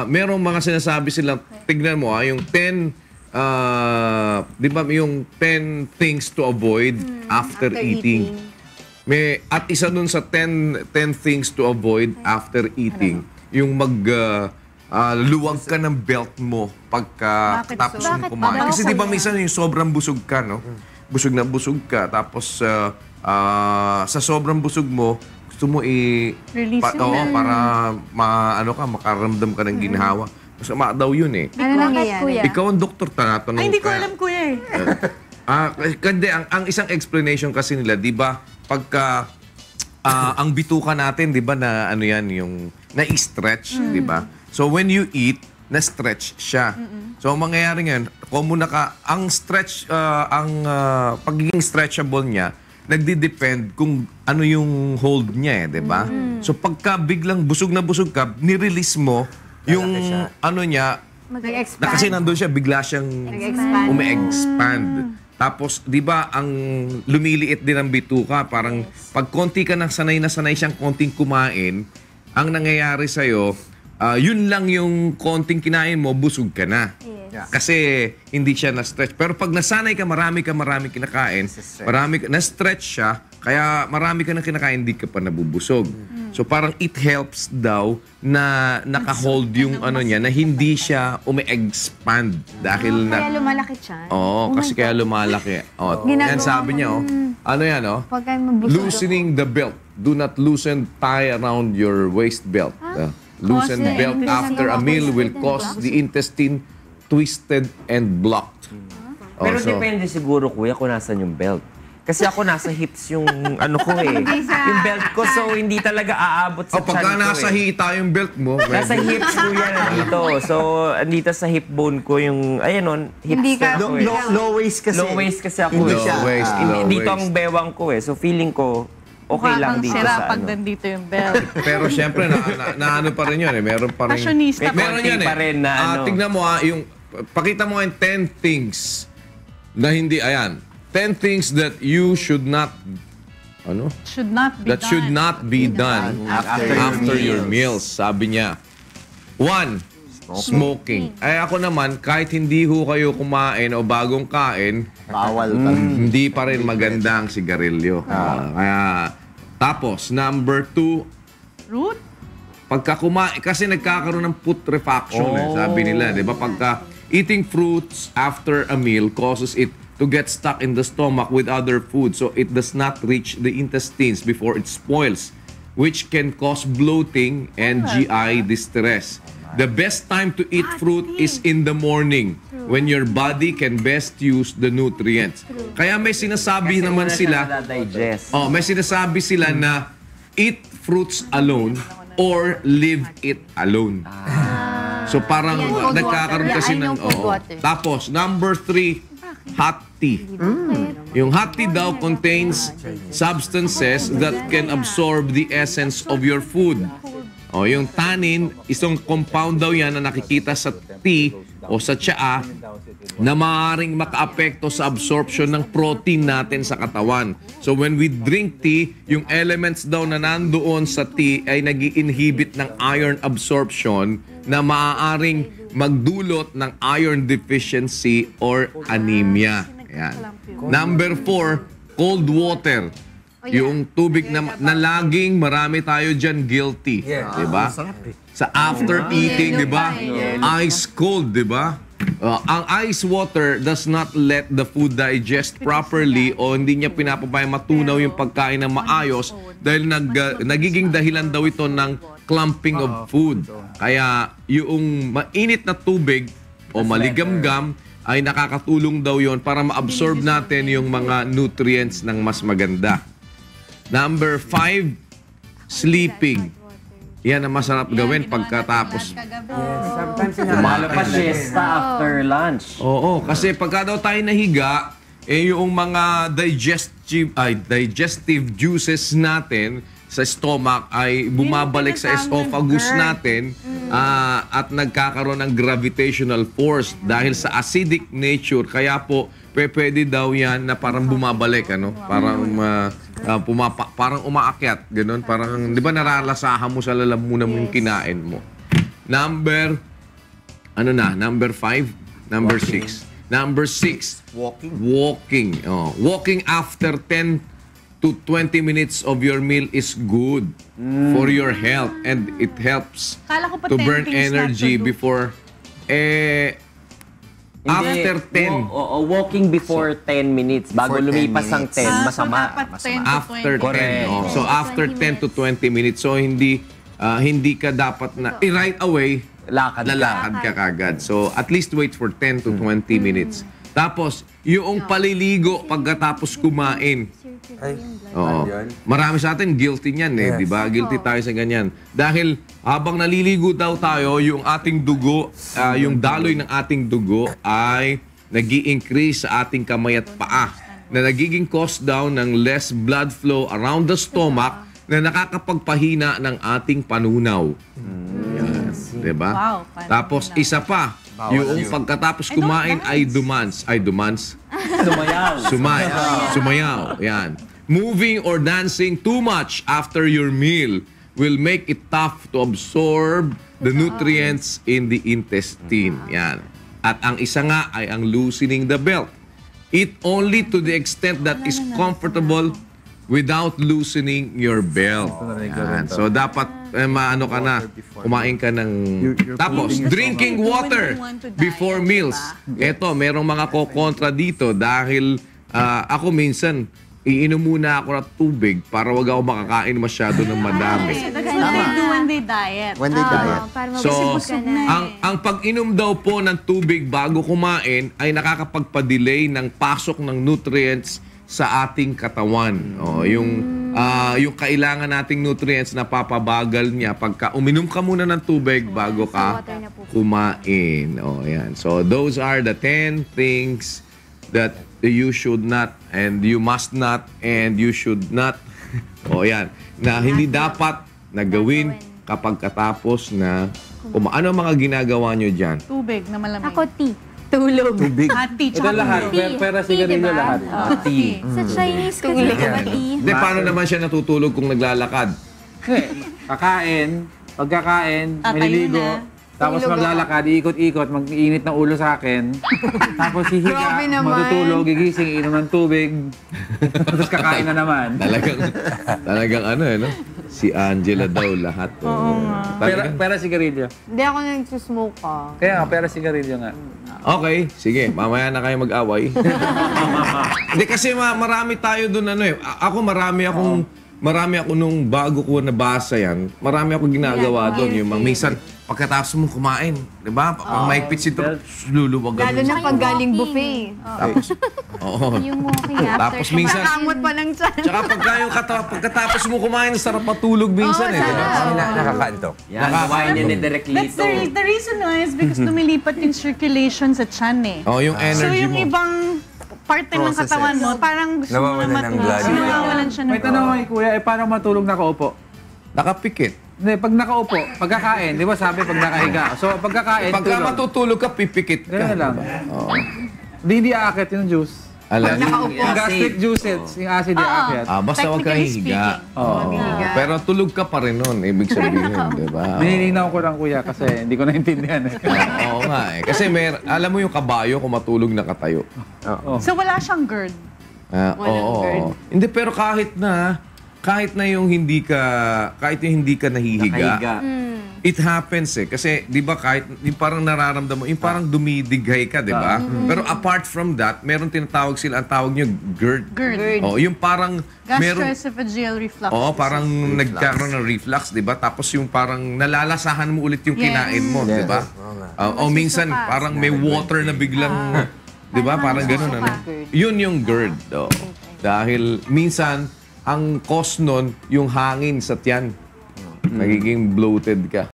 merong mga sinasabi sila, tignan mo yung 10, di ba yung 10 things to avoid after eating. At isa dun sa 10 things to avoid after eating, yung luwag ka ng belt mo pagka tapos mong kumain. Kasi di ba minsan yung sobrang busog ka, no? Busog na busog ka, tapos sa sobrang busog mo, gusto mo para makaramdam ka ng ginhawa. Masama daw yun eh. Ano nangyayari? Ikaw ang doktor, tanatanong ka. Ay, hindi ko alam, kuya eh. Kasi ang isang explanation kasi nila, di ba, pagka ang bituka natin, di ba, na ano yan, yung na-stretch, di ba? So when you eat, na-stretch siya. So ang mangyayari ngayon, ang stretch, pagiging stretchable niya, nagdi-depend kung ano yung hold niya eh, di ba? So pagka biglang busog na busog ka, nirelease mo yung ano niya, kasi nandun siya, bigla siyang ume-expand. Tapos, di ba, ang lumiliit din ang bituka, parang pag konti ka nang sanay na sanay siyang konting kumain, ang nangyayari sa'yo, yun lang yung konting kinain mo, busog ka na. Kasi hindi siya na-stretch. Pero pag nasanay ka, marami kinakain, na-stretch siya, kaya marami ka na kinakain, hindi ka pa nabubusog. So parang it helps daw na naka-hold yung ano niya, na hindi siya ume-expand. Dahil Kaya lumalaki siya? Oo, kasi kaya lumalaki. Yan sabi niya, ano yan, loosening the belt. Do not loosen tie around your waist belt. Loosen belt after a meal will cause the intestine twisted and blocked. Pero depende siguro, kuya, kung nasan yung belt. Kasi ako nasa hips yung ano ko eh. Yung belt ko, so hindi talaga aabot sa chan ko eh. Pagka nasa hita yung belt mo. Nasa hips ko yan nandito. So, andito sa hip bone ko yung, hips ko eh. Low waist kasi. Low waist kasi ako eh. Dito ang bewang ko eh. So, feeling ko, okay lang dito sa pag nandito yung belt. Pero syempre, na ano pa rin yun eh. Meron pa rin. Fashionista. Meron yan eh. Pa rin na ano. Tignan mo pakita mo yung 10 things na hindi, 10 things that you should not, should not be done after your meals. Sabi niya. 1, smoking. Ako naman, kahit hindi ho kayo kumain o bagong kain, bawal pa. Hindi pa rin maganda ang sigarilyo. Tapos, number 2, fruit? pagka kumain, kasi nagkakaroon ng putrefaction, sabi nila. Diba? Pagka eating fruits after a meal causes it to get stuck in the stomach with other food, so it does not reach the intestines before it spoils, which can cause bloating and GI distress. The best time to eat fruit is in the morning, when your body can best use the nutrients. Kaya may sinasabi naman sila, may sinasabi sila na eat fruits alone or leave it alone. So parang nagkakaroon kasi ng Tapos number 3, hot tea. Yung hot tea daw contains substances that can absorb the essence of your food. Yung tannin, isang compound daw yan na nakikita sa tea o sa tsaa na maaaring makaapekto sa absorption ng protein natin sa katawan. So when we drink tea, yung elements daw na nandoon sa tea ay nag-i-inhibit ng iron absorption na maaaring magdulot ng iron deficiency or anemia. Yan. Number 4, cold water. Yung tubig na laging marami tayo dyan guilty. Diba? Sa after eating, diba? Ice cold, diba? Ang ice water does not let the food digest properly o hindi niya pinapapayang matunaw yung pagkain ng maayos dahil nagiging dahilan daw ito ng clumping of food. Kaya yung mainit na tubig o maligamgam ay nakakatulong daw yon para ma-absorb natin yung mga nutrients ng mas maganda. Number 5, sleeping. Yan ang masarap gawin pagkatapos. Sometimes lumalabas siesta after lunch. Oo, kasi pagka daw tayo nahiga, yung mga digestive juices natin sa stomach ay bumabalik sa esophagus natin at nagkakaroon ng gravitational force dahil sa acidic nature. Kaya po, pwede daw yan na parang bumabalik, parang umaakyat, gano'n. Parang, di ba naralasahan mo sa lalamunan mong kinain mo? Number 5, number 6. Number 6, walking. Oh, walking after 10 to 20 minutes of your meal is good for your health and it helps Kala ko pa to 10 burn things not energy to do. before after 10. Walking before 10 minutes. Bago Before 10 lumipas ang 10, So, masama. dapat 10 to After 20. 10. Correct. Oh. So after 10 to 20 minutes. So hindi ka dapat na right away Lakad ka. lalakad ka kagad. So at least wait for 10 to 20 minutes. Tapos yung paliligo pagkatapos kumain. Oo. Marami sa atin guilty niyan di ba? Guilty tayo sa ganyan. Dahil habang naliligo daw tayo, yung ating dugo, yung daloy ng ating dugo ay nag-i-increase sa ating kamay at paa na nagiging cause daw ng less blood flow around the stomach na nakakapagpahina ng ating panunaw. Di ba? Wow, Tapos isa pa, yung pagkatapos kumain ay dumans. Sumayaw. Yan. Moving or dancing too much after your meal will make it tough to absorb the nutrients in the intestine. Yan. At ang isa nga ay ang loosening the belt. Eat only to the extent that is comfortable without loosening your belt. Yan. So dapat maano ka na, kumain ka ng... Tapos, drinking water before meals. Eto, merong mga kokontra dito dahil ako minsan, iinom muna ako ng tubig para wag ako makakain masyado ng madami. That's what they do when they diet. When they diet. So, ang pag-inom daw po ng tubig bago kumain ay nakakapagpa-delay ng pasok ng nutrients sa ating katawan. Yung kailangan nating nutrients na papabagal niya pagka uminom ka muna ng tubig bago ka kumain. Yan. So, those are the 10 things that you should not and you must not and you should not yan, na hindi dapat na gawin kapag katapos na ano mga ginagawa nyo dyan? Tubig na malamig. Ako, tea. Tulog. Tubig. Tea, Ito lahat. Pera sigarilyo lahat. Tea. Sa Chinese kasi tea. Hindi, paano naman siya natutulog kung naglalakad? Kakain, pagkakain, Tatayo maliligo, na. tapos maglalakad, iikot-ikot, mag-iinit ng ulo sa akin. Tapos hihiga, Grabe naman. matutulog, gigising, inom ng tubig. Tapos kakain na naman. Talagang ano no? Si Angela daw lahat. Pera sigarilyo. Hindi ako nagsusmoke ka. Kaya nga, pera sigarilyo nga. Okay, sige. Mamaya na kayo mag-away. Hindi kasi marami tayo doon Ako marami ako nung bago ko nabasa yan. Marami ako ginagawa doon. Yung minsan, pagkatapos mo kumain, di ba? Pag maigpit sito, luluwag ka. Lalo na pag galing buffet. Tapos, Yung walking after. Tapos minsan, Nakakamot pa ng tiyan. tsaka pagkatapos mo kumain, sarap matulog minsan di ba? Nakakaantok. Yan, gawain niya ni Direk That's Lito. the reason why is because lumilipat yung circulation sa tiyan eh. Yung So energy yung mo. ibang parte ng katawan mo, parang gusto mo na Nawawalan ng matulog. blood. Nawawalan siya ng May tanong ako kuya, paano matulog nakaupo? Nakapikit. Hindi, pag nakaupo, pagkakain, di ba sabi pag nakahiga? So, pagkakain, Pagka tulog. matutulog ka, pipikit ka. Ganun lang. Oo. Hindi aakit yung juice. Alam. Yung gastric juices, yung acid aakyat. Basta wag kang Technically higa. speaking. Oo. Pero tulog ka pa rin nun, ibig sabihin, di ba? Nililinaw ko lang kuya kasi hindi ko naintindihan eh. Oo nga eh. Kasi alam mo yung kabayo kung matulog na katayo. So wala siyang GERD. Oo. Hindi, pero kahit na yung hindi ka nahihiga, Nakahiga. it happens eh. Kasi, di ba, kahit yung parang nararamdaman mo, yung parang dumidighay ka, di ba? Pero apart from that, meron tinatawag sila, ang tawag nyo, GERD. GERD. Oh, yung parang, meron, Gastroesophageal reflux. parang nagkaroon ng reflux, di ba? Tapos yung parang nalalasahan mo ulit yung kinain mo, di ba? O minsan, parang may water na biglang, di ba? Parang ganun, ano? Yun yung GERD. Oh. Dahil minsan, ang cause nun, yung hangin sa tiyan. Nagiging bloated ka.